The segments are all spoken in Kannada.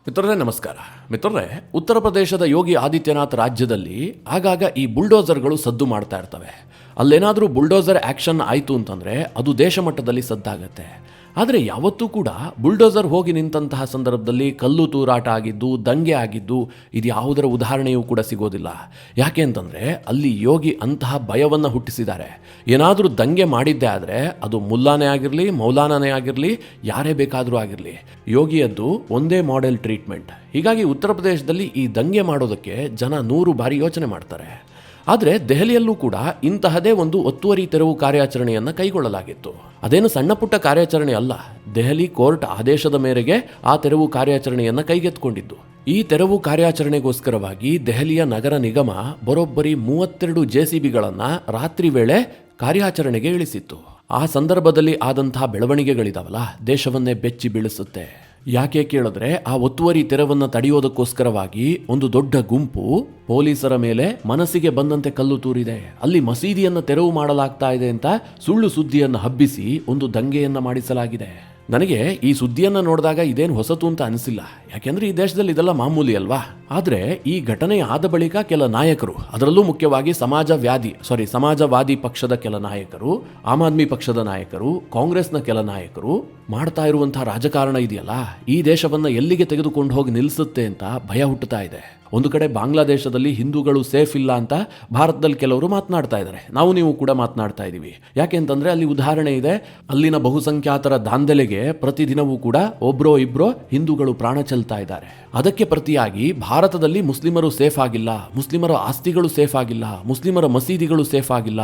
ಮಿತ್ರರೇ ನಮಸ್ಕಾರ. ಮಿತ್ರರೇ, ಉತ್ತರ ಪ್ರದೇಶದ ಯೋಗಿ ಆದಿತ್ಯನಾಥ್ ರಾಜ್ಯದಲ್ಲಿ ಆಗಾಗ ಈ ಬುಲ್ಡೋಸರ್ಗಳು ಸದ್ದು ಮಾಡ್ತಾ ಇರ್ತವೆ. ಅಲ್ಲೇನಾದರೂ ಬುಲ್ಡೋಸರ್ ಆ್ಯಕ್ಷನ್ ಆಯಿತು ಅಂತಂದರೆ ಅದು ದೇಶ ಮಟ್ಟದಲ್ಲಿ ಸದ್ದಾಗತ್ತೆ. ಆದರೆ ಯಾವತ್ತೂ ಕೂಡ ಬುಲ್ಡೋಸರ್ ಹೋಗಿ ನಿಂತಹ ಸಂದರ್ಭದಲ್ಲಿ ಕಲ್ಲು ತೂರಾಟ ಆಗಿದ್ದು, ದಂಗೆ ಆಗಿದ್ದು ಇದು ಯಾವುದರ ಉದಾಹರಣೆಯೂ ಕೂಡ ಸಿಗೋದಿಲ್ಲ. ಯಾಕೆ ಅಂತಂದರೆ ಅಲ್ಲಿ ಯೋಗಿ ಅಂತಹ ಭಯವನ್ನು ಹುಟ್ಟಿಸಿದ್ದಾರೆ. ಏನಾದರೂ ದಂಗೆ ಮಾಡಿದ್ದೇ ಆದರೆ ಅದು ಮುಲ್ಲಾನೇ ಆಗಿರಲಿ, ಮೌಲಾನಾನೇ ಆಗಿರಲಿ, ಯಾರೇ ಬೇಕಾದರೂ ಆಗಿರಲಿ, ಯೋಗಿಯದ್ದು ಒಂದೇ ಮಾಡೆಲ್ ಟ್ರೀಟ್ಮೆಂಟ್. ಹೀಗಾಗಿ ಉತ್ತರ ಪ್ರದೇಶದಲ್ಲಿ ಈ ದಂಗೆ ಮಾಡೋದಕ್ಕೆ ಜನ 100 ಬಾರಿ ಯೋಚನೆ ಮಾಡ್ತಾರೆ. ಆದರೆ ದೆಹಲಿಯಲ್ಲೂ ಕೂಡ ಇಂತಹದೇ ಒಂದು ಒತ್ತುವರಿ ತೆರವು ಕಾರ್ಯಾಚರಣೆಯನ್ನು ಕೈಗೊಳ್ಳಲಾಗಿತ್ತು. ಅದೇನು ಸಣ್ಣ ಪುಟ್ಟ ಕಾರ್ಯಾಚರಣೆ ಅಲ್ಲ. ದೆಹಲಿ ಕೋರ್ಟ್ ಆದೇಶದ ಮೇರೆಗೆ ಆ ತೆರವು ಕಾರ್ಯಾಚರಣೆಯನ್ನು ಕೈಗೆತ್ತಿಕೊಂಡಿದ್ದು. ಈ ತೆರವು ಕಾರ್ಯಾಚರಣೆಗೋಸ್ಕರವಾಗಿ ದೆಹಲಿಯ ನಗರ ನಿಗಮ ಬರೋಬ್ಬರಿ 32 JCBಗಳನ್ನು ರಾತ್ರಿ ವೇಳೆ ಕಾರ್ಯಾಚರಣೆಗೆ ಇಳಿಸಿತ್ತು. ಆ ಸಂದರ್ಭದಲ್ಲಿ ಆದಂತಹ ಬೆಳವಣಿಗೆಗಳಿದಾವಲ್ಲ, ದೇಶವನ್ನೇ ಬೆಚ್ಚಿ ಬೀಳಿಸುತ್ತೆ. ಯಾಕೆ ಕೇಳಿದ್ರೆ, ಆ ಒತ್ತುವರಿ ತೆರವನ್ನು ತಡೆಯೋದಕ್ಕೋಸ್ಕರವಾಗಿ ಒಂದು ದೊಡ್ಡ ಗುಂಪು ಪೊಲೀಸರ ಮೇಲೆ ಮನಸ್ಸಿಗೆ ಬಂದಂತೆ ಕಲ್ಲು ತೂರಿದೆ. ಅಲ್ಲಿ ಮಸೀದಿಯನ್ನು ತೆರವು ಮಾಡಲಾಗ್ತಾ ಇದೆ ಅಂತ ಸುಳ್ಳು ಸುದ್ದಿಯನ್ನು ಹಬ್ಬಿಸಿ ಒಂದು ದಂಗೆಯನ್ನು ಮಾಡಿಸಲಾಗಿದೆ. ನನಗೆ ಈ ಸುದ್ದಿಯನ್ನು ನೋಡಿದಾಗ ಇದೇನು ಹೊಸತು ಅಂತ ಅನಿಸಿಲ್ಲ. ಯಾಕೆಂದ್ರೆ ಈ ದೇಶದಲ್ಲಿ ಇದೆಲ್ಲ ಮಾಮೂಲಿ ಅಲ್ವಾ. ಆದರೆ ಈ ಘಟನೆ ಆದ ಬಳಿಕ ಕೆಲ ನಾಯಕರು, ಅದರಲ್ಲೂ ಮುಖ್ಯವಾಗಿ ಸಮಾಜವಾದಿ ಪಕ್ಷದ ಕೆಲ ನಾಯಕರು, ಆಮ್ ಆದ್ಮಿ ಪಕ್ಷದ ನಾಯಕರು, ಕಾಂಗ್ರೆಸ್ನ ಕೆಲ ನಾಯಕರು ಮಾಡ್ತಾ ಇರುವಂತಹ ರಾಜಕಾರಣ ಇದೆಯಲ್ಲ, ಈ ದೇಶವನ್ನ ಎಲ್ಲಿಗೆ ತೆಗೆದುಕೊಂಡು ಹೋಗಿ ನಿಲ್ಲಿಸುತ್ತೆ ಅಂತ ಭಯ ಹುಟ್ಟುತ್ತಾ ಇದೆ. ಒಂದು ಕಡೆ ಬಾಂಗ್ಲಾದೇಶದಲ್ಲಿ ಹಿಂದೂಗಳು ಸೇಫ್ ಇಲ್ಲ ಅಂತ ಭಾರತದಲ್ಲಿ ಕೆಲವರು ಮಾತನಾಡ್ತಾ ಇದ್ದಾರೆ. ನೀವು ಕೂಡ ಮಾತನಾಡ್ತಾ ಇದ್ದೀವಿ. ಯಾಕೆ ಅಂತಂದ್ರೆ ಅಲ್ಲಿ ಉದಾಹರಣೆ ಇದೆ. ಅಲ್ಲಿನ ಬಹುಸಂಖ್ಯಾತರ ದಾಂಧಲೆಗೆ ಪ್ರತಿದಿನವೂ ಕೂಡ ಒಬ್ರೋ ಇಬ್ರೋ ಹಿಂದೂಗಳು ಪ್ರಾಣ ಚೆಲ್ತಾ ಇದ್ದಾರೆ. ಅದಕ್ಕೆ ಪ್ರತಿಯಾಗಿ ಭಾರತದಲ್ಲಿ ಮುಸ್ಲಿಮರು ಸೇಫ್ ಆಗಿಲ್ಲ, ಮುಸ್ಲಿಮರ ಆಸ್ತಿಗಳು ಸೇಫ್ ಆಗಿಲ್ಲ, ಮುಸ್ಲಿಮರ ಮಸೀದಿಗಳು ಸೇಫ್ ಆಗಿಲ್ಲ.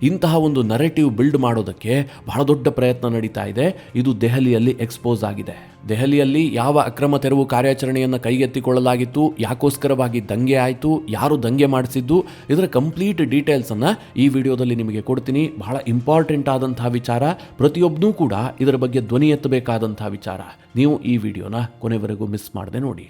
ಇಂತಹ ಒಂದು ನರೇಟಿವ್ ಬಿಲ್ಡ್ ಮಾಡೋದಕ್ಕೆ ಬಹಳ ದೊಡ್ಡ ಪ್ರಯತ್ನ ನಡೀತಾ ಇದೆ. ಇದು ದೆಹಲಿಯಲ್ಲಿ ಎಕ್ಸ್ಪೋಸ್ ಆಗಿದೆ. ದೆಹಲಿಯಲ್ಲಿ ಯಾವ ಅಕ್ರಮ ತೆರವು ಕಾರ್ಯಾಚರಣೆಯನ್ನು ಕೈಗೆತ್ತಿಕೊಳ್ಳಲಾಗಿತ್ತು, ಯಾಕೋಸ್ಕರವಾಗಿ ದಂಗೆ ಆಯಿತು, ಯಾರು ದಂಗೆ ಮಾಡಿಸಿದ್ದು, ಇದರ ಕಂಪ್ಲೀಟ್ ಡೀಟೇಲ್ಸನ್ನು ಈ ವಿಡಿಯೋದಲ್ಲಿ ನಿಮಗೆ ಕೊಡ್ತೀನಿ. ಬಹಳ ಇಂಪಾರ್ಟೆಂಟ್ ಆದಂತಹ ವಿಚಾರ, ಪ್ರತಿಯೊಬ್ಬನೂ ಕೂಡ ಇದರ ಬಗ್ಗೆ ಧ್ವನಿ ಎತ್ತಬೇಕಾದಂತಹ ವಿಚಾರ. ನೀವು ಈ ವಿಡಿಯೋನ ಕೊನೆವರೆಗೂ ಮಿಸ್ ಮಾಡದೆ ನೋಡಿ.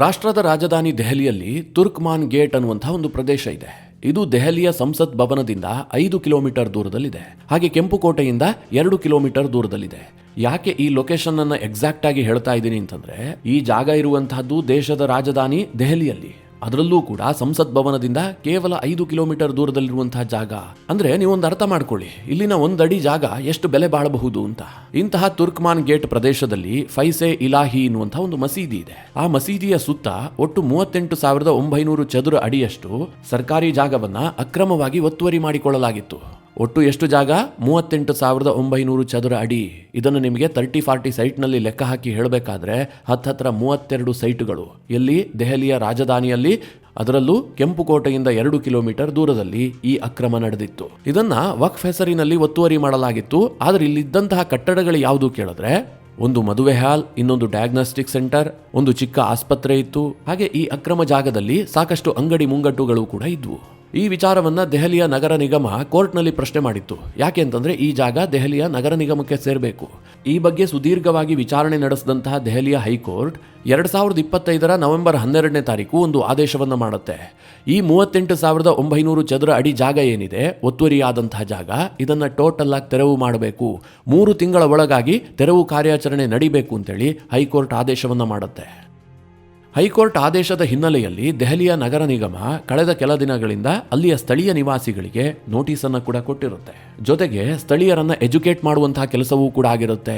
ರಾಷ್ಟ್ರದ ರಾಜಧಾನಿ ದೆಹಲಿಯಲ್ಲಿ ತುರ್ಕ್ಮಾನ್ ಗೇಟ್ ಅನ್ನುವಂತಹ ಒಂದು ಪ್ರದೇಶ ಇದೆ. ಇದು ದೆಹಲಿಯ ಸಂಸತ್ ಭವನದಿಂದ 5 ಕಿಲೋಮೀಟರ್ ದೂರದಲ್ಲಿದೆ. ಹಾಗೆ ಕೆಂಪುಕೋಟೆಯಿಂದ 2 ಕಿಲೋಮೀಟರ್ ದೂರದಲ್ಲಿದೆ. ಯಾಕೆ ಈ ಲೊಕೇಶನ್ ಅನ್ನ ಎಕ್ಸಾಕ್ಟ್ ಆಗಿ ಹೇಳ್ತಾ ಇದ್ದೀನಿ ಅಂತಂದ್ರೆ, ಈ ಜಾಗ ಇರುವಂತಹದ್ದು ದೇಶದ ರಾಜಧಾನಿ ದೆಹಲಿಯಲ್ಲಿ, ಅದರಲ್ಲೂ ಕೂಡ ಸಂಸತ್ ಭವನದಿಂದ ಕೇವಲ 5 ಕಿಲೋಮೀಟರ್ ದೂರದಲ್ಲಿರುವಂತಹ ಜಾಗ. ಅಂದ್ರೆ ನೀವೊಂದು ಅರ್ಥ ಮಾಡ್ಕೊಳ್ಳಿ, ಇಲ್ಲಿನ 1 ಅಡಿ ಜಾಗ ಎಷ್ಟು ಬೆಲೆ ಬಾಳಬಹುದು ಅಂತ. ಇಂತಹ ತುರ್ಕ್ಮಾನ್ ಗೇಟ್ ಪ್ರದೇಶದಲ್ಲಿ ಫೈಸೆ ಇಲಾಹಿ ಎನ್ನುವಂತಹ ಒಂದು ಮಸೀದಿ ಇದೆ. ಆ ಮಸೀದಿಯ ಸುತ್ತ ಒಟ್ಟು 38,900 ಚದುರ ಅಡಿಯಷ್ಟು ಸರ್ಕಾರಿ ಜಾಗವನ್ನ ಅಕ್ರಮವಾಗಿ ಒತ್ತುವರಿ ಮಾಡಿಕೊಳ್ಳಲಾಗಿತ್ತು. ಒಟ್ಟು ಎಷ್ಟು ಜಾಗ? 38,900 ಚದುರ ಅಡಿ. ಇದನ್ನು ನಿಮಗೆ 30-40 ಸೈಟ್ನಲ್ಲಿ ಲೆಕ್ಕ ಹಾಕಿ ಹೇಳಬೇಕಾದ್ರೆ ಹತ್ತಿರ 32 ಸೈಟುಗಳು ಎಲ್ಲಿ? ದೆಹಲಿಯ ರಾಜಧಾನಿಯಲ್ಲಿ, ಅದರಲ್ಲೂ ಕೆಂಪುಕೋಟೆಯಿಂದ 2 ಕಿಲೋಮೀಟರ್ ದೂರದಲ್ಲಿ ಈ ಅಕ್ರಮ ನಡೆದಿತ್ತು. ಇದನ್ನ ವಕ್ಫ್ ಹೆಸರಿನಲ್ಲಿ ಒತ್ತುವರಿ ಮಾಡಲಾಗಿತ್ತು. ಆದರೆ ಇಲ್ಲಿದ್ದಂತಹ ಕಟ್ಟಡಗಳು ಯಾವುದು ಕೇಳಿದ್ರೆ, ಒಂದು ಮದುವೆ ಹಾಲ್, ಇನ್ನೊಂದು ಡಯಾಗ್ನೋಸ್ಟಿಕ್ ಸೆಂಟರ್, ಒಂದು ಚಿಕ್ಕ ಆಸ್ಪತ್ರೆ ಇತ್ತು. ಹಾಗೆ ಈ ಅಕ್ರಮ ಜಾಗದಲ್ಲಿ ಸಾಕಷ್ಟು ಅಂಗಡಿ ಮುಂಗಟ್ಟುಗಳು ಕೂಡ ಇದ್ವು. ಈ ವಿಚಾರವನ್ನ ದೆಹಲಿಯ ನಗರ ನಿಗಮ ಕೋರ್ಟ್ನಲ್ಲಿ ಪ್ರಶ್ನೆ ಮಾಡಿತ್ತು. ಯಾಕೆ ಅಂತಂದ್ರೆ ಈ ಜಾಗ ದೆಹಲಿಯ ನಗರ ನಿಗಮಕ್ಕೆ ಸೇರಬೇಕು. ಈ ಬಗ್ಗೆ ಸುದೀರ್ಘವಾಗಿ ವಿಚಾರಣೆ ನಡೆಸಿದಂತಹ ದೆಹಲಿಯ ಹೈಕೋರ್ಟ್ 2025 ನವೆಂಬರ್ 12ನೇ ತಾರೀಕು ಒಂದು ಆದೇಶವನ್ನು ಮಾಡುತ್ತೆ. ಈ 38,900 ಚದುರ ಅಡಿ ಜಾಗ ಏನಿದೆ, ಒತ್ತುವರಿಯಾದಂತಹ ಜಾಗ, ಇದನ್ನ ಟೋಟಲ್ ಆಗಿ ತೆರವು ಮಾಡಬೇಕು. 3 ತಿಂಗಳ ಒಳಗಾಗಿ ತೆರವು ಕಾರ್ಯಾಚರಣೆ ನಡೀಬೇಕು ಅಂತೇಳಿ ಹೈಕೋರ್ಟ್ ಆದೇಶವನ್ನು ಮಾಡುತ್ತೆ. ಹೈಕೋರ್ಟ್ ಆದೇಶದ ಹಿನ್ನೆಲೆಯಲ್ಲಿ ದೆಹಲಿಯ ನಗರ ನಿಗಮ ಕಳೆದ ಕೆಲ ದಿನಗಳಿಂದ ಅಲ್ಲಿಯ ಸ್ಥಳೀಯ ನಿವಾಸಿಗಳಿಗೆ ನೋಟಿಸನ್ನು ಕೂಡ ಕೊಟ್ಟಿರುತ್ತೆ. ಜೊತೆಗೆ ಸ್ಥಳೀಯರನ್ನ ಎಜುಕೇಟ್ ಮಾಡುವಂತಹ ಕೆಲಸವೂ ಕೂಡ ಆಗಿರುತ್ತೆ.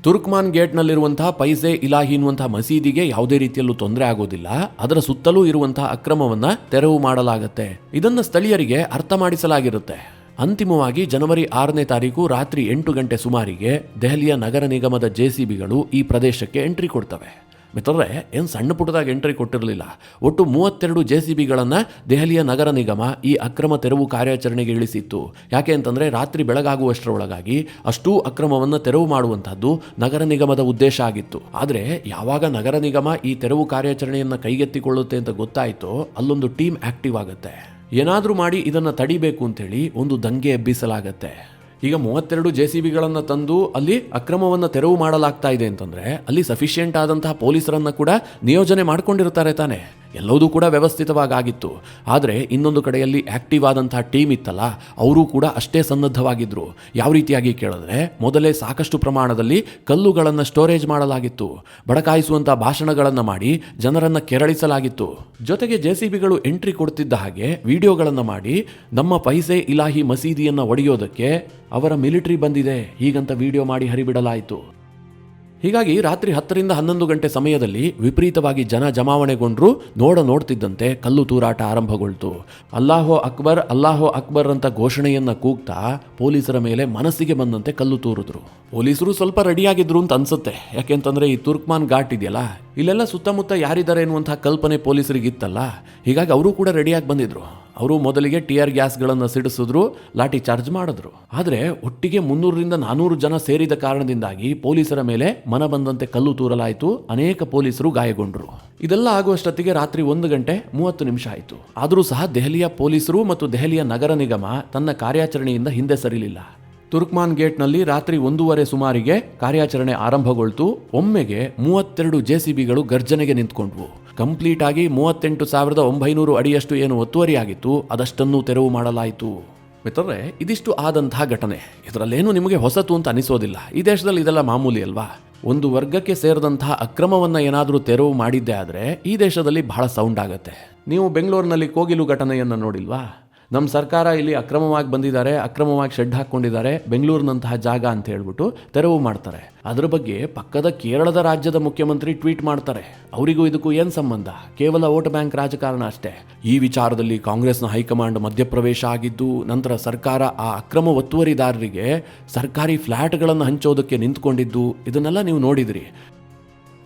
ತುರ್ಕ್ಮಾನ್ ಗೇಟ್ನಲ್ಲಿರುವಂತಹ ಫೈಸೆ ಇಲಾಹಿ ಎನ್ನುವಂತಹ ಮಸೀದಿಗೆ ಯಾವುದೇ ರೀತಿಯಲ್ಲೂ ತೊಂದರೆ ಆಗೋದಿಲ್ಲ. ಅದರ ಸುತ್ತಲೂ ಇರುವಂತಹ ಅಕ್ರಮವನ್ನ ತೆರವು ಮಾಡಲಾಗುತ್ತೆ. ಇದನ್ನ ಸ್ಥಳೀಯರಿಗೆ ಅರ್ಥ ಮಾಡಿಸಲಾಗಿರುತ್ತೆ. ಅಂತಿಮವಾಗಿ ಜನವರಿ 6ನೇ ತಾರೀಕು ರಾತ್ರಿ 8 ಗಂಟೆ ಸುಮಾರಿಗೆ ದೆಹಲಿಯ ನಗರ ನಿಗಮದ JCBಗಳು ಈ ಪ್ರದೇಶಕ್ಕೆ ಎಂಟ್ರಿ ಕೊಡ್ತವೆ. ಮಿತ್ರರೇ, ಏನು ಸಣ್ಣ ಪುಟ್ಟದಾಗಿ ಎಂಟ್ರಿ ಕೊಟ್ಟಿರಲಿಲ್ಲ. ಒಟ್ಟು 32 JCBಗಳನ್ನು ದೆಹಲಿಯ ನಗರ ನಿಗಮ ಈ ಅಕ್ರಮ ತೆರವು ಕಾರ್ಯಾಚರಣೆಗೆ ಇಳಿಸಿತ್ತು. ಯಾಕೆ ಅಂತಂದರೆ ರಾತ್ರಿ ಬೆಳಗಾಗುವಷ್ಟರೊಳಗಾಗಿ ಅಷ್ಟೂ ಅಕ್ರಮವನ್ನು ತೆರವು ಮಾಡುವಂತಹದ್ದು ನಗರ ನಿಗಮದ ಉದ್ದೇಶ ಆಗಿತ್ತು. ಆದರೆ ಯಾವಾಗ ನಗರ ನಿಗಮ ಈ ತೆರವು ಕಾರ್ಯಾಚರಣೆಯನ್ನು ಕೈಗೆತ್ತಿಕೊಳ್ಳುತ್ತೆ ಅಂತ ಗೊತ್ತಾಯಿತೋ, ಅಲ್ಲೊಂದು ಟೀಮ್ ಆಕ್ಟಿವ್ ಆಗುತ್ತೆ. ಏನಾದರೂ ಮಾಡಿ ಇದನ್ನು ತಡಿಬೇಕು ಅಂತೇಳಿ ಒಂದು ದಂಗೆ ಎಬ್ಬಿಸಲಾಗತ್ತೆ. ಈಗ 32 JCBಗಳನ್ನು ತಂದು ಅಲ್ಲಿ ಅಕ್ರಮವನ್ನು ತೆರವು ಮಾಡಲಾಗ್ತಾ ಇದೆ ಅಂತಂದ್ರೆ ಅಲ್ಲಿ ಸಫಿಷಿಯೆಂಟ್ ಆದಂತಹ ಪೊಲೀಸರನ್ನ ಕೂಡ ನಿಯೋಜನೆ ಮಾಡ್ಕೊಂಡಿರ್ತಾರೆ ತಾನೆ. ಎಲ್ಲವೂ ಕೂಡ ವ್ಯವಸ್ಥಿತವಾಗಿ ಆಗಿತ್ತು. ಆದರೆ ಇನ್ನೊಂದು ಕಡೆಯಲ್ಲಿ ಆಕ್ಟಿವ್ ಆದಂತಹ ಟೀಮ್ ಇತ್ತಲ್ಲ, ಅವರು ಕೂಡ ಅಷ್ಟೇ ಸನ್ನದ್ಧವಾಗಿದ್ರು. ಯಾವ ರೀತಿಯಾಗಿ ಕೇಳಿದ್ರೆ, ಮೊದಲೇ ಸಾಕಷ್ಟು ಪ್ರಮಾಣದಲ್ಲಿ ಕಲ್ಲುಗಳನ್ನು ಸ್ಟೋರೇಜ್ ಮಾಡಲಾಗಿತ್ತು, ಬಡಕಾಯಿಸುವಂತಹ ಭಾಷಣಗಳನ್ನು ಮಾಡಿ ಜನರನ್ನ ಕೆರಳಿಸಲಾಗಿತ್ತು. ಜೊತೆಗೆ JCBಗಳು ಎಂಟ್ರಿ ಕೊಡ್ತಿದ್ದ ಹಾಗೆ ವಿಡಿಯೋಗಳನ್ನು ಮಾಡಿ ನಮ್ಮ ಪೈಸೆ ಇಲಾಹಿ ಮಸೀದಿಯನ್ನ ಒಡೆಯೋದಕ್ಕೆ ಅವರ ಮಿಲಿಟರಿ ಬಂದಿದೆ ಹೀಗಂತ ವಿಡಿಯೋ ಮಾಡಿ ಹರಿಬಿಡಲಾಯಿತು. ಹೀಗಾಗಿ ರಾತ್ರಿ 10ರಿಂದ 11 ಗಂಟೆ ಸಮಯದಲ್ಲಿ ವಿಪರೀತವಾಗಿ ಜನ ಜಮಾವಣೆಗೊಂಡ್ರು. ನೋಡ್ತಿದ್ದಂತೆ ಕಲ್ಲು ತೂರಾಟ ಆರಂಭಗೊಳ್ತು. ಅಲ್ಲಾಹೋ ಅಕ್ಬರ್ ಅಂತ ಘೋಷಣೆಯನ್ನ ಕೂಗ್ತಾ ಪೊಲೀಸರ ಮೇಲೆ ಮನಸ್ಸಿಗೆ ಬಂದಂತೆ ಕಲ್ಲು ತೂರಿದ್ರು. ಪೊಲೀಸರು ಸ್ವಲ್ಪ ರೆಡಿಯಾಗಿದ್ರು ಅಂತ ಅನ್ಸುತ್ತೆ. ಯಾಕೆಂತಂದ್ರೆ ಈ ತುರ್ಕ್ಮಾನ್ ಘಾಟ್ ಇದೆಯಲ್ಲ, ಇಲ್ಲೆಲ್ಲ ಸುತ್ತಮುತ್ತ ಯಾರಿದ್ದಾರೆ ಎನ್ನುವಂತಹ ಕಲ್ಪನೆ ಪೊಲೀಸರಿಗಿತ್ತಲ್ಲ. ಹೀಗಾಗಿ ಅವರು ಕೂಡ ರೆಡಿಯಾಗಿ ಬಂದಿದ್ರು. ಅವರು ಮೊದಲಿಗೆ ಟಿಯರ್ ಗ್ಯಾಸ್ಗಳನ್ನು ಸಿಡಿಸಿದ್ರು, ಲಾಠಿ ಚಾರ್ಜ್ ಮಾಡಿದ್ರು. ಆದರೆ ಒಟ್ಟಿಗೆ 300ರಿಂದ 400 ಜನ ಸೇರಿದ ಕಾರಣದಿಂದಾಗಿ ಪೊಲೀಸರ ಮೇಲೆ ಮನ ಬಂದಂತೆ ಕಲ್ಲು ತೂರಲಾಯಿತು. ಅನೇಕ ಪೊಲೀಸರು ಗಾಯಗೊಂಡರು. ಇದೆಲ್ಲ ಆಗುವಷ್ಟೊತ್ತಿಗೆ ರಾತ್ರಿ 1:30 ಆಯಿತು. ಆದರೂ ಸಹ ದೆಹಲಿಯ ಪೊಲೀಸರು ಮತ್ತು ದೆಹಲಿಯ ನಗರ ನಿಗಮ ತನ್ನ ಕಾರ್ಯಾಚರಣೆಯಿಂದ ಹಿಂದೆ ಸರಿಲಿಲ್ಲ. ತುರ್ಕ್ಮಾನ್ ಗೇಟ್ನಲ್ಲಿ ರಾತ್ರಿ 1:30 ಸುಮಾರಿಗೆ ಕಾರ್ಯಾಚರಣೆ ಆರಂಭಗೊಳ್ತು. ಒಮ್ಮೆಗೆ 32 JCBಗಳು ಗರ್ಜನೆಗೆ ನಿಂತ್ಕೊಂಡ್ವು. ಕಂಪ್ಲೀಟ್ ಆಗಿ 38,900 ಅಡಿಯಷ್ಟು ಏನು ಒತ್ತುವರಿಯಾಗಿತ್ತು ಅದಷ್ಟನ್ನು ತೆರವು ಮಾಡಲಾಯಿತು. ಮಿತ್ರರೇ, ಇದಿಷ್ಟು ಆದಂತಹ ಘಟನೆ. ಇದರಲ್ಲೇನು ನಿಮಗೆ ಹೊಸತು ಅಂತ ಅನಿಸೋದಿಲ್ಲ. ಈ ದೇಶದಲ್ಲಿ ಇದೆಲ್ಲ ಮಾಮೂಲಿ ಅಲ್ವಾ. ಒಂದು ವರ್ಗಕ್ಕೆ ಸೇರಿದಂತಹ ಅಕ್ರಮವನ್ನು ಏನಾದರೂ ತೆರವು ಮಾಡಿದ್ದೆ ಆದರೆ ಈ ದೇಶದಲ್ಲಿ ಬಹಳ ಸೌಂಡ್ ಆಗುತ್ತೆ. ನೀವು ಬೆಂಗಳೂರಿನಲ್ಲಿ ಕೋಗಿಲು ಘಟನೆಯನ್ನು ನೋಡಿಲ್ವಾ? ನಮ್ಮ ಸರ್ಕಾರ ಇಲ್ಲಿ ಅಕ್ರಮವಾಗಿ ಬಂದಿದ್ದಾರೆ, ಅಕ್ರಮವಾಗಿ ಶೆಡ್ ಹಾಕ್ಕೊಂಡಿದ್ದಾರೆ ಬೆಂಗಳೂರಿನಂತಹ ಜಾಗ ಅಂತ ಹೇಳ್ಬಿಟ್ಟು ತೆರವು ಮಾಡ್ತಾರೆ. ಅದರ ಬಗ್ಗೆ ಪಕ್ಕದ ಕೇರಳದ ರಾಜ್ಯದ ಮುಖ್ಯಮಂತ್ರಿ ಟ್ವೀಟ್ ಮಾಡ್ತಾರೆ. ಅವರಿಗೂ ಇದಕ್ಕೂ ಏನು ಸಂಬಂಧ? ಕೇವಲ ವೋಟ್ ಬ್ಯಾಂಕ್ ರಾಜಕಾರಣ ಅಷ್ಟೇ. ಈ ವಿಚಾರದಲ್ಲಿ ಕಾಂಗ್ರೆಸ್ನ ಹೈಕಮಾಂಡ್ ಮಧ್ಯಪ್ರವೇಶ ಆಗಿದ್ದು, ನಂತರ ಸರ್ಕಾರ ಆ ಅಕ್ರಮ ಒತ್ತುವರಿದಾರರಿಗೆ ಸರ್ಕಾರಿ ಫ್ಲ್ಯಾಟ್ಗಳನ್ನು ಹಂಚೋದಕ್ಕೆ ನಿಂತ್ಕೊಂಡಿದ್ದು, ಇದನ್ನೆಲ್ಲ ನೀವು ನೋಡಿದ್ರಿ.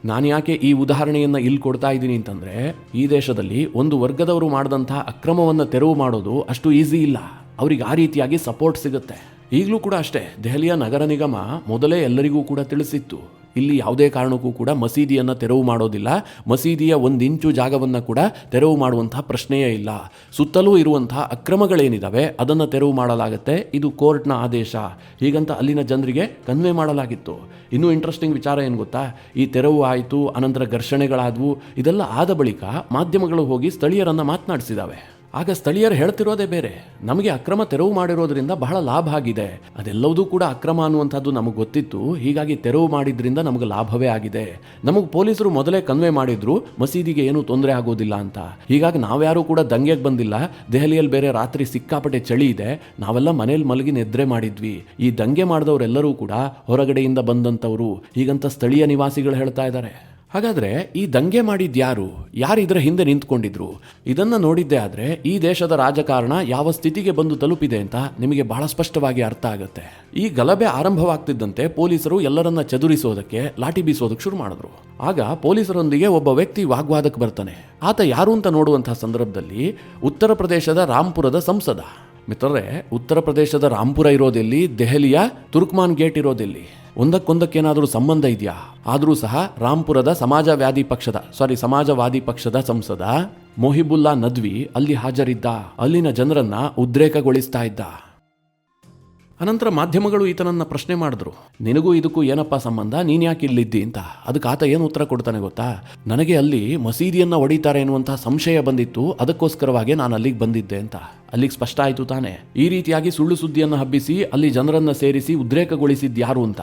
ನಾನು ಯಾಕೆ ಈ ಉದಾಹರಣೆಯನ್ನು ಇಲ್ಲಿ ಕೊಡ್ತಾ ಇದ್ದೀನಿ ಅಂತಂದರೆ, ಈ ದೇಶದಲ್ಲಿ ಒಂದು ವರ್ಗದವರು ಮಾಡಿದಂತಹ ಅಕ್ರಮವನ್ನು ತೆರವು ಮಾಡೋದು ಅಷ್ಟು ಈಸಿ ಇಲ್ಲ. ಅವ್ರಿಗೆ ಆ ರೀತಿಯಾಗಿ ಸಪೋರ್ಟ್ ಸಿಗುತ್ತೆ. ಈಗಲೂ ಕೂಡ ಅಷ್ಟೇ, ದೆಹಲಿಯ ನಗರ ನಿಗಮ ಮೊದಲೇ ಎಲ್ಲರಿಗೂ ಕೂಡ ತಿಳಿಸಿತ್ತು, ಇಲ್ಲಿ ಯಾವುದೇ ಕಾರಣಕ್ಕೂ ಕೂಡ ಮಸೀದಿಯನ್ನು ತೆರವು ಮಾಡೋದಿಲ್ಲ. ಮಸೀದಿಯ 1 ಇಂಚು ಜಾಗವನ್ನು ಕೂಡ ತೆರವು ಮಾಡುವಂತಹ ಪ್ರಶ್ನೆಯೇ ಇಲ್ಲ. ಸುತ್ತಲೂ ಇರುವಂತಹ ಅಕ್ರಮಗಳೇನಿದ್ದಾವೆ ಅದನ್ನು ತೆರವು ಮಾಡಲಾಗುತ್ತೆ. ಇದು ಕೋರ್ಟ್ನ ಆದೇಶ ಹೀಗಂತ ಅಲ್ಲಿನ ಜನರಿಗೆ ಕನ್ವೆ ಮಾಡಲಾಗಿತ್ತು. ಇನ್ನೂ ಇಂಟ್ರೆಸ್ಟಿಂಗ್ ವಿಚಾರ ಏನು ಗೊತ್ತಾ? ಈ ತೆರವು ಆಯಿತು, ಅನಂತರ ಘರ್ಷಣೆಗಳಾದವು. ಇದೆಲ್ಲ ಆದ ಬಳಿಕ ಮಾಧ್ಯಮಗಳು ಹೋಗಿ ಸ್ಥಳೀಯರನ್ನು ಮಾತನಾಡಿಸಿದಾವೆ. ಆಗ ಸ್ಥಳೀಯರು ಹೇಳ್ತಿರೋದೇ ಬೇರೆ. ನಮಗೆ ಅಕ್ರಮ ತೆರವು ಮಾಡಿರೋದ್ರಿಂದ ಬಹಳ ಲಾಭ ಆಗಿದೆ, ಅದೆಲ್ಲವೂ ಕೂಡ ಅಕ್ರಮ ಅನ್ನುವಂಥದ್ದು ನಮಗೆ ಗೊತ್ತಿತ್ತು, ಹೀಗಾಗಿ ತೆರವು ಮಾಡಿದ್ರಿಂದ ನಮಗೆ ಲಾಭವೇ ಆಗಿದೆ. ನಮಗೆ ಪೊಲೀಸರು ಮೊದಲೇ ಕನ್ವೆ ಮಾಡಿದ್ರು ಮಸೀದಿಗೆ ಏನೂ ತೊಂದರೆ ಆಗೋದಿಲ್ಲ ಅಂತ. ಹೀಗಾಗಿ ನಾವ್ಯಾರೂ ಕೂಡ ದಂಗೆಗೆ ಬಂದಿಲ್ಲ. ದೆಹಲಿಯಲ್ಲಿ ಬೇರೆ ರಾತ್ರಿ ಸಿಕ್ಕಾಪಟ್ಟೆ ಚಳಿ ಇದೆ, ನಾವೆಲ್ಲ ಮನೇಲಿ ಮಲಗಿ ನಿದ್ರೆ ಮಾಡಿದ್ವಿ. ಈ ದಂಗೆ ಮಾಡಿದವರೆಲ್ಲರೂ ಕೂಡ ಹೊರಗಡೆಯಿಂದ ಬಂದಂಥವ್ರು ಹೀಗಂತ ಸ್ಥಳೀಯ ನಿವಾಸಿಗಳು ಹೇಳ್ತಾ ಇದ್ದಾರೆ. ಹಾಗಾದರೆ ಈ ದಂಗೆ ಮಾಡಿದ್ಯಾರು? ಯಾರು ಇದರ ಹಿಂದೆ ನಿಂತ್ಕೊಂಡಿದ್ರು? ಇದನ್ನು ನೋಡಿದ್ದೇ ಆದರೆ ಈ ದೇಶದ ರಾಜಕಾರಣ ಯಾವ ಸ್ಥಿತಿಗೆ ಬಂದು ತಲುಪಿದೆ ಅಂತ ನಿಮಗೆ ಬಹಳ ಸ್ಪಷ್ಟವಾಗಿ ಅರ್ಥ ಆಗುತ್ತೆ. ಈ ಗಲಭೆ ಆರಂಭವಾಗ್ತಿದ್ದಂತೆ ಪೊಲೀಸರು ಎಲ್ಲರನ್ನ ಚದುರಿಸೋದಕ್ಕೆ, ಲಾಠಿ ಬೀಸೋದಕ್ಕೆ ಶುರು ಮಾಡಿದ್ರು. ಆಗ ಪೊಲೀಸರೊಂದಿಗೆ ಒಬ್ಬ ವ್ಯಕ್ತಿ ವಾಗ್ವಾದಕ್ಕೆ ಬರ್ತಾನೆ. ಆತ ಯಾರು ಅಂತ ನೋಡುವಂತಹ ಸಂದರ್ಭದಲ್ಲಿ ಉತ್ತರ ಪ್ರದೇಶದ ರಾಂಪುರದ ಸಂಸದ. ಮಿತ್ರರೇ, ಉತ್ತರ ಪ್ರದೇಶದ ರಾಂಪುರ ಇರೋದೆಲ್ಲಿ, ದೆಹಲಿಯ ತುರ್ಕ್ಮಾನ್ ಗೇಟ್ ಇರೋದೆಲ್ಲಿ? ಒಂದಕ್ಕೊಂದಕ್ಕೇನಾದರೂ ಸಂಬಂಧ ಇದೆಯಾ? ಆದರೂ ಸಹ ರಾಂಪುರದ ಸಮಾಜವಾದಿ ಪಕ್ಷದ ಸಂಸದ ಮೊಹಿಬುಲ್ಲಾ ನದ್ವಿ ಅಲ್ಲಿ ಹಾಜರಿದ್ದ. ಅಲ್ಲಿನ ಜನರನ್ನ ಉದ್ರೇಕಗೊಳಿಸ್ತಾ ಇದ್ದ. ಅನಂತರ ಮಾಧ್ಯಮಗಳು ಈತನನ್ನ ಪ್ರಶ್ನೆ ಮಾಡಿದ್ರು, ನಿನಗೂ ಇದಕ್ಕೂ ಏನಪ್ಪಾ ಸಂಬಂಧ, ನೀನ್ ಯಾಕೆ ಇಲ್ಲಿದ್ದಿ ಅಂತ. ಅದಕ್ಕೆ ಆತ ಏನು ಉತ್ತರ ಕೊಡ್ತಾನೆ ಗೊತ್ತಾ? ನನಗೆ ಅಲ್ಲಿ ಮಸೀದಿಯನ್ನ ಒಡಿತಾರೆ ಎನ್ನುವಂತಹ ಸಂಶಯ ಬಂದಿತ್ತು, ಅದಕ್ಕೋಸ್ಕರವಾಗಿ ನಾನು ಅಲ್ಲಿಗೆ ಬಂದಿದ್ದೆ ಅಂತ. ಅಲ್ಲಿಗೆ ಸ್ಪಷ್ಟ ಆಯಿತು ತಾನೆ. ಈ ರೀತಿಯಾಗಿ ಸುಳ್ಳು ಸುದ್ದಿಯನ್ನು ಹಬ್ಬಿಸಿ ಅಲ್ಲಿ ಜನರನ್ನ ಸೇರಿಸಿ ಉದ್ರೇಕಗೊಳಿಸಿದ್ಯಾರು ಅಂತ.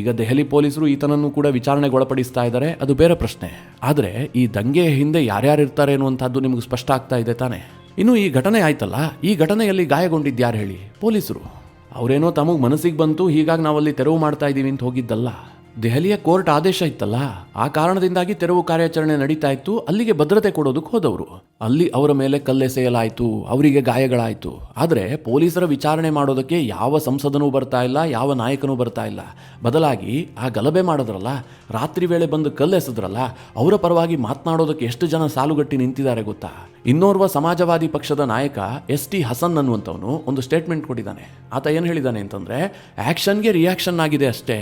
ಈಗ ದೆಹಲಿ ಪೊಲೀಸರು ಈತನನ್ನು ಕೂಡ ವಿಚಾರಣೆಗೊಳಪಡಿಸ್ತಾ ಇದ್ದಾರೆ, ಅದು ಬೇರೆ ಪ್ರಶ್ನೆ. ಆದರೆ ಈ ದಂಗೆಯ ಹಿಂದೆ ಯಾರ್ಯಾರಿರ್ತಾರೆ ಎನ್ನುವಂಥದ್ದು ನಿಮಗೆ ಸ್ಪಷ್ಟ ಆಗ್ತಾ ಇದೆ ತಾನೆ. ಇನ್ನು ಈ ಘಟನೆ ಆಯ್ತಲ್ಲ, ಈ ಘಟನೆಯಲ್ಲಿ ಗಾಯಗೊಂಡಿದ್ಯಾರು ಹೇಳಿ? ಪೊಲೀಸರು. ಅವರೇನೋ ತಮಗೆ ಮನಸ್ಸಿಗೆ ಬಂತು, ಹೀಗಾಗಿ ನಾವಲ್ಲಿ ತೆರವು ಮಾಡ್ತಾ ಇದ್ದೀವಿ ಅಂತ ಹೋಗಿದ್ದಲ್ಲ. ದೆಹಲಿಯ ಕೋರ್ಟ್ ಆದೇಶ ಇತ್ತಲ್ಲ, ಆ ಕಾರಣದಿಂದಾಗಿ ತೆರವು ಕಾರ್ಯಾಚರಣೆ ನಡೀತಾ ಇತ್ತು. ಅಲ್ಲಿಗೆ ಭದ್ರತೆ ಕೊಡೋದಕ್ಕೆ ಹೋದವರು. ಅಲ್ಲಿ ಅವರ ಮೇಲೆ ಕಲ್ಲೆಸೆಯಲಾಯಿತು, ಅವರಿಗೆ ಗಾಯಗಳಾಯಿತು. ಆದರೆ ಪೊಲೀಸರ ವಿಚಾರಣೆ ಮಾಡೋದಕ್ಕೆ ಯಾವ ಸಂಸದನೂ ಬರ್ತಾ ಇಲ್ಲ, ಯಾವ ನಾಯಕನೂ ಬರ್ತಾ ಇಲ್ಲ. ಬದಲಾಗಿ ಆ ಗಲಭೆ ಮಾಡಿದ್ರಲ್ಲ, ರಾತ್ರಿ ವೇಳೆ ಬಂದು ಕಲ್ಲೆಸೆದ್ರಲ್ಲ, ಅವರ ಪರವಾಗಿ ಮಾತನಾಡೋದಕ್ಕೆ ಎಷ್ಟು ಜನ ಸಾಲುಗಟ್ಟಿ ನಿಂತಿದ್ದಾರೆ ಗೊತ್ತಾ? ಇನ್ನೋರ್ವ ಸಮಾಜವಾದಿ ಪಕ್ಷದ ನಾಯಕ ST ಹಸನ್ ಅನ್ನುವಂಥವನು ಒಂದು ಸ್ಟೇಟ್ಮೆಂಟ್ ಕೊಟ್ಟಿದ್ದಾನೆ. ಆತ ಏನು ಹೇಳಿದ್ದಾನೆ ಅಂತಂದರೆ, ಆ್ಯಕ್ಷನ್ಗೆ ರಿಯಾಕ್ಷನ್ ಆಗಿದೆ ಅಷ್ಟೇ.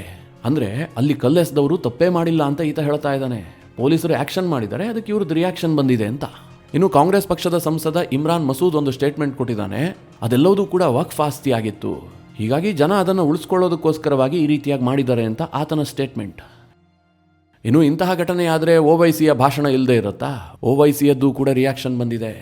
ಅಂದರೆ ಅಲ್ಲಿ ಕಲ್ಲೆಸೆದವರು ತಪ್ಪೇ ಮಾಡಿಲ್ಲ ಅಂತ ಈತ ಹೇಳ್ತಾ ಇದ್ದಾನೆ. ಪೊಲೀಸರು ಆ್ಯಕ್ಷನ್ ಮಾಡಿದ್ದಾರೆ, ಅದಕ್ಕೆ ಇವ್ರದ್ದು ರಿಯಾಕ್ಷನ್ ಬಂದಿದೆ ಅಂತ. ಇನ್ನು ಕಾಂಗ್ರೆಸ್ ಪಕ್ಷದ ಸಂಸದ ಇಮ್ರಾನ್ ಮಸೂದ್ ಒಂದು ಸ್ಟೇಟ್ಮೆಂಟ್ ಕೊಟ್ಟಿದ್ದಾನೆ. ಅದೆಲ್ಲವೂ ಕೂಡ ವಕ್ಫ್ ಆಸ್ತಿ ಆಗಿತ್ತು, ಹೀಗಾಗಿ ಜನ ಅದನ್ನು ಉಳಿಸ್ಕೊಳ್ಳೋದಕ್ಕೋಸ್ಕರವಾಗಿ ಈ ರೀತಿಯಾಗಿ ಮಾಡಿದ್ದಾರೆ ಅಂತ ಆತನ ಸ್ಟೇಟ್ಮೆಂಟ್. ಇನ್ನು ಇಂತಹ ಘಟನೆಯಾದರೆ ಓವೈಸಿಯ ಭಾಷಣ ಇಲ್ಲದೆ ಇರುತ್ತಾ? ಓವೈಸಿಯದ್ದು ಕೂಡ ರಿಯಾಕ್ಷನ್ ಬಂದಿದೆ.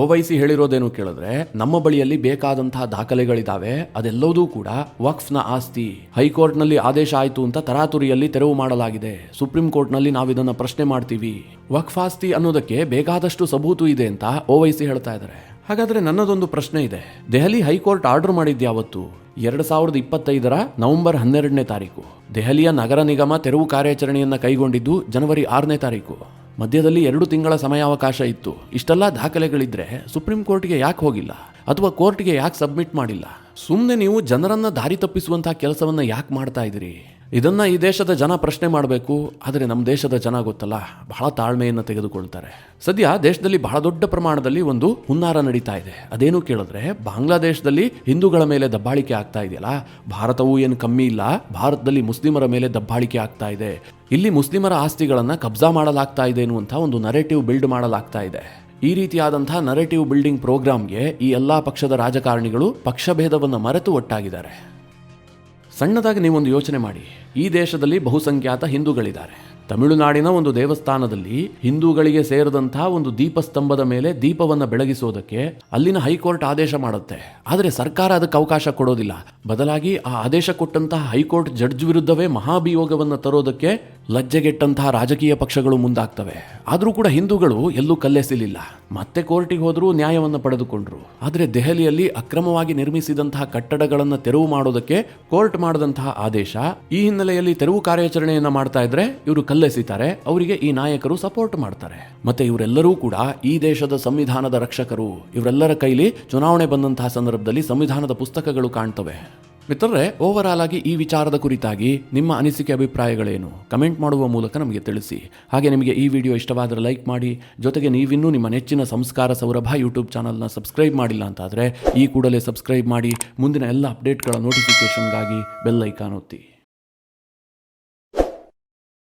ಓವೈಸಿ ಹೇಳಿರೋದೇನು ಕೇಳಿದ್ರೆ, ನಮ್ಮ ಬಳಿಯಲ್ಲಿ ಬೇಕಾದಂತಹ ದಾಖಲೆಗಳಿದಾವೆ, ಅದೆಲ್ಲವೂ ಕೂಡ ವಕ್ಫ್ನ ಆಸ್ತಿ. ಹೈಕೋರ್ಟ್ನಲ್ಲಿ ಆದೇಶ ಆಯಿತು ಅಂತ ತರಾತುರಿಯಲ್ಲಿ ತೆರವು ಮಾಡಲಾಗಿದೆ. ಸುಪ್ರೀಂ ಕೋರ್ಟ್ನಲ್ಲಿ ನಾವಿದನ್ನು ಪ್ರಶ್ನೆ ಮಾಡ್ತೀವಿ. ವಕ್ಫ್ ಆಸ್ತಿ ಅನ್ನೋದಕ್ಕೆ ಬೇಕಾದಷ್ಟು ಸಬೂತು ಇದೆ ಅಂತ ಓವೈಸಿ ಹೇಳ್ತಾ ಇದ್ದಾರೆ. ಹಾಗಾದ್ರೆ ನನ್ನದೊಂದು ಪ್ರಶ್ನೆ ಇದೆ. ದೆಹಲಿ ಹೈಕೋರ್ಟ್ ಆರ್ಡರ್ ಮಾಡಿದ್ಯಾವತ್ತು? 2025 ನವೆಂಬರ್ 12ನೇ ತಾರೀಕು. ದೆಹಲಿಯ ನಗರ ನಿಗಮ ತೆರವು ಕಾರ್ಯಾಚರಣೆಯನ್ನು ಕೈಗೊಂಡಿದ್ದು ಜನವರಿ 6ನೇ ತಾರೀಕು. ಮಧ್ಯದಲ್ಲಿ 2 ತಿಂಗಳ ಸಮಯಾವಕಾಶ ಇತ್ತು. ಇಷ್ಟೆಲ್ಲ ದಾಖಲೆಗಳಿದ್ರೆ ಸುಪ್ರೀಂ ಕೋರ್ಟ್ಗೆ ಯಾಕೆ ಹೋಗಿಲ್ಲ, ಅಥವಾ ಕೋರ್ಟ್ಗೆ ಯಾಕೆ ಸಬ್ಮಿಟ್ ಮಾಡಿಲ್ಲ? ಸುಮ್ಮನೆ ನೀವು ಜನರನ್ನ ದಾರಿ ತಪ್ಪಿಸುವಂತಹ ಕೆಲಸವನ್ನ ಯಾಕೆ ಮಾಡ್ತಾ ಇದ್ದೀರಿ? ಇದನ್ನ ಈ ದೇಶದ ಜನ ಪ್ರಶ್ನೆ ಮಾಡಬೇಕು. ಆದರೆ ನಮ್ಮ ದೇಶದ ಜನ ಗೊತ್ತಲ್ಲ, ಬಹಳ ತಾಳ್ಮೆಯನ್ನು ತೆಗೆದುಕೊಳ್ತಾರೆ. ಸದ್ಯ ದೇಶದಲ್ಲಿ ಬಹಳ ದೊಡ್ಡ ಪ್ರಮಾಣದಲ್ಲಿ ಒಂದು ಹುನ್ನಾರ ನಡೀತಾ ಇದೆ. ಅದೇನು ಕೇಳಿದ್ರೆ, ಬಾಂಗ್ಲಾದೇಶದಲ್ಲಿ ಹಿಂದೂಗಳ ಮೇಲೆ ದಬ್ಬಾಳಿಕೆ ಆಗ್ತಾ ಇದೆಯಲ್ಲ, ಭಾರತವೂ ಏನು ಕಮ್ಮಿ ಇಲ್ಲ, ಭಾರತದಲ್ಲಿ ಮುಸ್ಲಿಮರ ಮೇಲೆ ದಬ್ಬಾಳಿಕೆ ಆಗ್ತಾ ಇದೆ. ಇಲ್ಲಿ ಮುಸ್ಲಿಮರ ಆಸ್ತಿಗಳನ್ನ ಕಬ್ಜಾ ಮಾಡಲಾಗ್ತಾ ಇದೆ ಎನ್ನುವಂಥ ಒಂದು ನರೇಟಿವ್ ಬಿಲ್ಡ್ ಮಾಡಲಾಗ್ತಾ ಇದೆ. ಈ ರೀತಿಯಾದಂತಹ ನರೇಟಿವ್ ಬಿಲ್ಡಿಂಗ್ ಪ್ರೋಗ್ರಾಮ್ಗೆ ಈ ಎಲ್ಲಾ ಪಕ್ಷದ ರಾಜಕಾರಣಿಗಳು ಪಕ್ಷಭೇದವನ್ನು ಮರೆತು ಒಟ್ಟಾಗಿದ್ದಾರೆ. ಸಣ್ಣದಾಗಿ ನೀವೊಂದು ಯೋಚನೆ ಮಾಡಿ. ಈ ದೇಶದಲ್ಲಿ ಬಹುಸಂಖ್ಯಾತ ಹಿಂದೂಗಳಿದ್ದಾರೆ. ತಮಿಳುನಾಡಿನ ಒಂದು ದೇವಸ್ಥಾನದಲ್ಲಿ ಹಿಂದೂಗಳಿಗೆ ಸೇರಿದಂತಹ ಒಂದು ದೀಪಸ್ತಂಭದ ಮೇಲೆ ದೀಪವನ್ನು ಬೆಳಗಿಸೋದಕ್ಕೆ ಅಲ್ಲಿನ ಹೈಕೋರ್ಟ್ ಆದೇಶ ಮಾಡುತ್ತೆ. ಆದರೆ ಸರ್ಕಾರ ಅದಕ್ಕೆ ಅವಕಾಶ ಕೊಡೋದಿಲ್ಲ. ಬದಲಾಗಿ ಆ ಆದೇಶ ಕೊಟ್ಟಂತಹ ಹೈಕೋರ್ಟ್ ಜಡ್ಜ್ ವಿರುದ್ಧವೇ ಮಹಾಭಿಯೋಗವನ್ನು ತರೋದಕ್ಕೆ ಲಜ್ಜೆಗೆಟ್ಟಂತಹ ರಾಜಕೀಯ ಪಕ್ಷಗಳು ಮುಂದಾಗ್ತವೆ. ಆದರೂ ಕೂಡ ಹಿಂದೂಗಳು ಎಲ್ಲೂ ಕಲ್ಲೆಸಿಲಿಲ್ಲ. ಮತ್ತೆ ಕೋರ್ಟಿಗೆ ಹೋದರೂ ನ್ಯಾಯವನ್ನು ಪಡೆದುಕೊಂಡ್ರು. ಆದರೆ ದೆಹಲಿಯಲ್ಲಿ ಅಕ್ರಮವಾಗಿ ನಿರ್ಮಿಸಿದಂತಹ ಕಟ್ಟಡಗಳನ್ನು ತೆರವು ಮಾಡೋದಕ್ಕೆ ಕೋರ್ಟ್ ಮಾಡಿದಂತಹ ಆದೇಶ, ಈ ಹಿನ್ನೆಲೆಯಲ್ಲಿ ತೆರವು ಕಾರ್ಯಾಚರಣೆಯನ್ನ ಮಾಡ್ತಾ ಇದ್ರೆ ಇವರು ಕಲ್ಲೆಸಿತಾರೆ, ಅವರಿಗೆ ಈ ನಾಯಕರು ಸಪೋರ್ಟ್ ಮಾಡ್ತಾರೆ. ಮತ್ತೆ ಇವರೆಲ್ಲರೂ ಕೂಡ ಈ ದೇಶದ ಸಂವಿಧಾನದ ರಕ್ಷಕರು. ಇವರೆಲ್ಲರ ಕೈಲಿ ಚುನಾವಣೆ ಬಂದಂತಹ ಸಂದರ್ಭದಲ್ಲಿ ಸಂವಿಧಾನದ ಪುಸ್ತಕಗಳು ಕಾಣ್ತವೆ. ಮಿತ್ರರೇ, ಓವರ್ ಆಲ್ ಆಗಿ ಈ ವಿಚಾರದ ಕುರಿತಾಗಿ ನಿಮ್ಮ ಅನಿಸಿಕೆ ಅಭಿಪ್ರಾಯಗಳೇನು? ಕಮೆಂಟ್ ಮಾಡುವ ಮೂಲಕ ನಮಗೆ ತಿಳಿಸಿ. ಹಾಗೆ ನಿಮಗೆ ಈ ವಿಡಿಯೋ ಇಷ್ಟವಾದರೆ ಲೈಕ್ ಮಾಡಿ. ಜೊತೆಗೆ ನೀವಿನ್ನೂ ನಿಮ್ಮ ನೆಚ್ಚಿನ ಸಂಸ್ಕಾರ ಸೌರಭ ಯೂಟ್ಯೂಬ್ ಚಾನಲ್ನ ಸಬ್ಸ್ಕ್ರೈಬ್ ಮಾಡಿಲ್ಲ ಅಂತಾದರೆ ಈ ಕೂಡಲೇ ಸಬ್ಸ್ಕ್ರೈಬ್ ಮಾಡಿ. ಮುಂದಿನ ಎಲ್ಲ ಅಪ್ಡೇಟ್ಗಳ ನೋಟಿಫಿಕೇಷನ್ಗಾಗಿ ಬೆಲ್ ಐಕಾನ್ ಒತ್ತಿ.